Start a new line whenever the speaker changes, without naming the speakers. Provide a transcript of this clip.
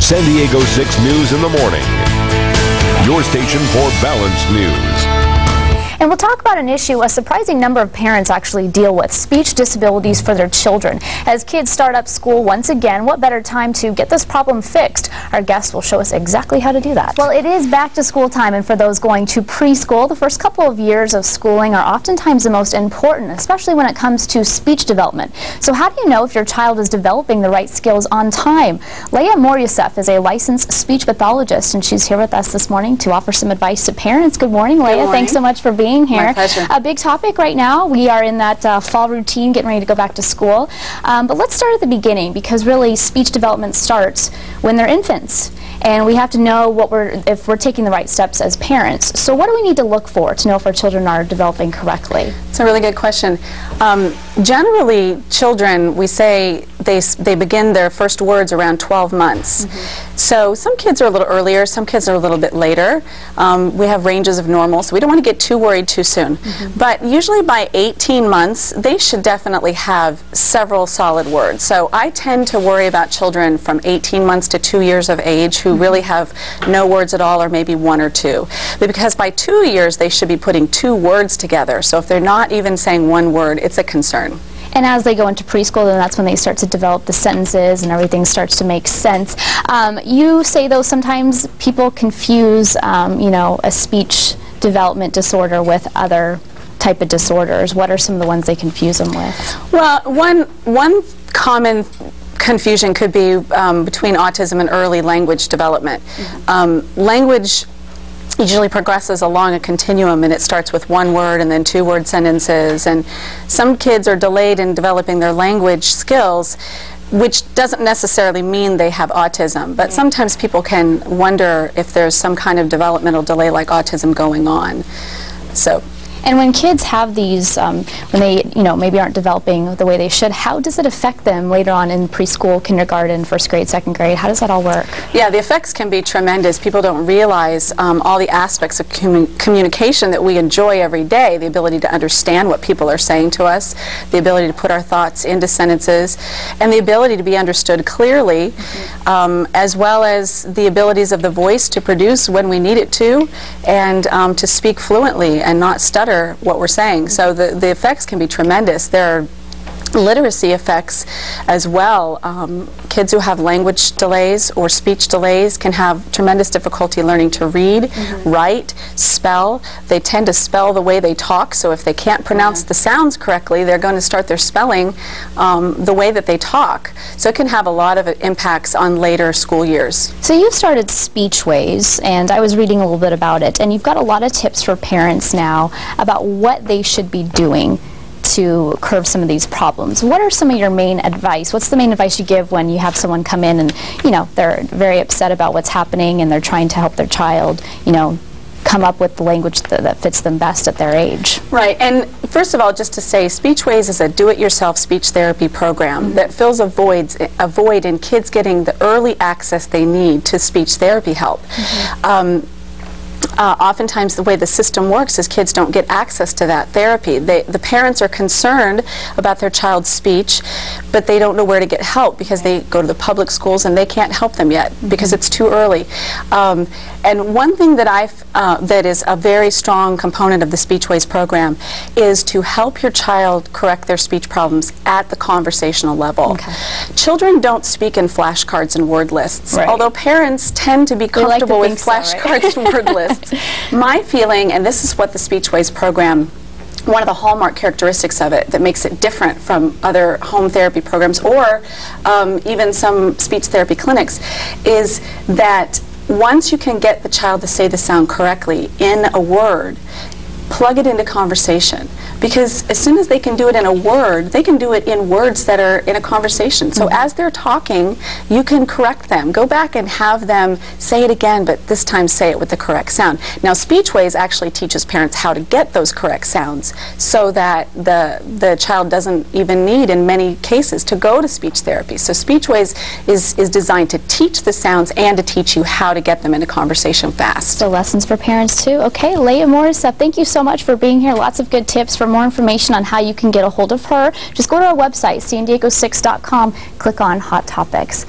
San Diego 6 News in the morning. Your station for balanced news.
And we'll talk about an issue a surprising number of parents actually deal with: speech disabilities for their children. As kids start up school once again, what better time to get this problem fixed? Our guest will show us exactly how to do that. Well, it is back to school time, and for those going to preschool, the first couple of years of schooling are oftentimes the most important, especially when it comes to speech development. So how do you know if your child is developing the right skills on time? Leah Moryosef is a licensed speech pathologist, and she's here with us this morning to offer some advice to parents. Good morning, Leah. Good morning. Thanks so much for being here.
My pleasure.
A big topic right now. We are in that fall routine, getting ready to go back to school. But let's start at the beginning, because really speech development starts when they're infants. And we have to know if we're taking the right steps as parents. So what do we need to look for to know if our children are developing correctly?
It's a really good question. Generally, children, we say they begin their first words around 12 months. So some kids are a little earlier, some kids are a little bit later. We have ranges of normal, so we don't want to get too worried too soon. But usually by 18 months, they should definitely have several solid words. So I tend to worry about children from 18 months to 2 years of age who really have no words at all, or maybe one or two. But because by 2 years, they should be putting 2 words together. So if they're not even saying one word, it's a concern.
And as they go into preschool, then that's when they start to develop the sentences and everything starts to make sense. You say, though, sometimes people confuse, you know, a speech development disorder with other type of disorders. What are some of the ones they confuse them with?
Well, one common confusion could be between autism and early language development. Language usually progresses along a continuum, and it starts with 1 word and then 2-word sentences, and some kids are delayed in developing their language skills, which doesn't necessarily mean they have autism, but sometimes people can wonder if there's some kind of developmental delay like autism going on.
And when kids have these, when they, you know, maybe aren't developing the way they should, how does it affect them later on in preschool, kindergarten, first grade, second grade? How does that all work? Yeah,
the effects can be tremendous. People don't realize all the aspects of communication that we enjoy every day, the ability to understand what people are saying to us, the ability to put our thoughts into sentences, and the ability to be understood clearly, as well as the abilities of the voice to produce when we need it to, and to speak fluently and not stutter what we're saying. So the effects can be tremendous. There are literacy effects as well. Kids who have language delays or speech delays can have tremendous difficulty learning to read, write, spell. They tend to spell the way they talk, so if they can't pronounce the sounds correctly, they're going to start their spelling the way that they talk. So it can have a lot of impacts on later school years.
So you've started SpeechWays, and I was reading a little bit about it, and you've got a lot of tips for parents now about what they should be doing to curb some of these problems. What are some of your main advice? What's the main advice you give when you have someone come in and, you know, they're very upset about what's happening and they're trying to help their child, you know, come up with the language that fits them best at their age?
Right, and first of all, just to say, SpeechWays is a do-it-yourself speech therapy program that fills a void in kids getting the early access they need to speech therapy help. Oftentimes the way the system works is kids don't get access to that therapy. The parents are concerned about their child's speech, but they don't know where to get help because they go to the public schools and they can't help them yet because it's too early. And one thing that that is a very strong component of the SpeechWays program is to help your child correct their speech problems at the conversational level. Children don't speak in flashcards and word lists, although parents tend to be comfortable with flashcards and word lists. My feeling, and this is what the SpeechWays program, one of the hallmark characteristics of it that makes it different from other home therapy programs or even some speech therapy clinics, is that once you can get the child to say the sound correctly in a word, plug it into conversation. Because as soon as they can do it in a word, they can do it in words that are in a conversation. So as they're talking, you can correct them. Go back and have them say it again, but this time say it with the correct sound. Now, SpeechWays actually teaches parents how to get those correct sounds so that the child doesn't even need, in many cases, to go to speech therapy. So SpeechWays is designed to teach the sounds and to teach you how to get them into conversation fast.
So lessons for parents too. Okay, Leah Moryosef, thank you so much for being here. Lots of good tips. For more information on how you can get a hold of her, just go to our website, san diego6.com, click on Hot Topics.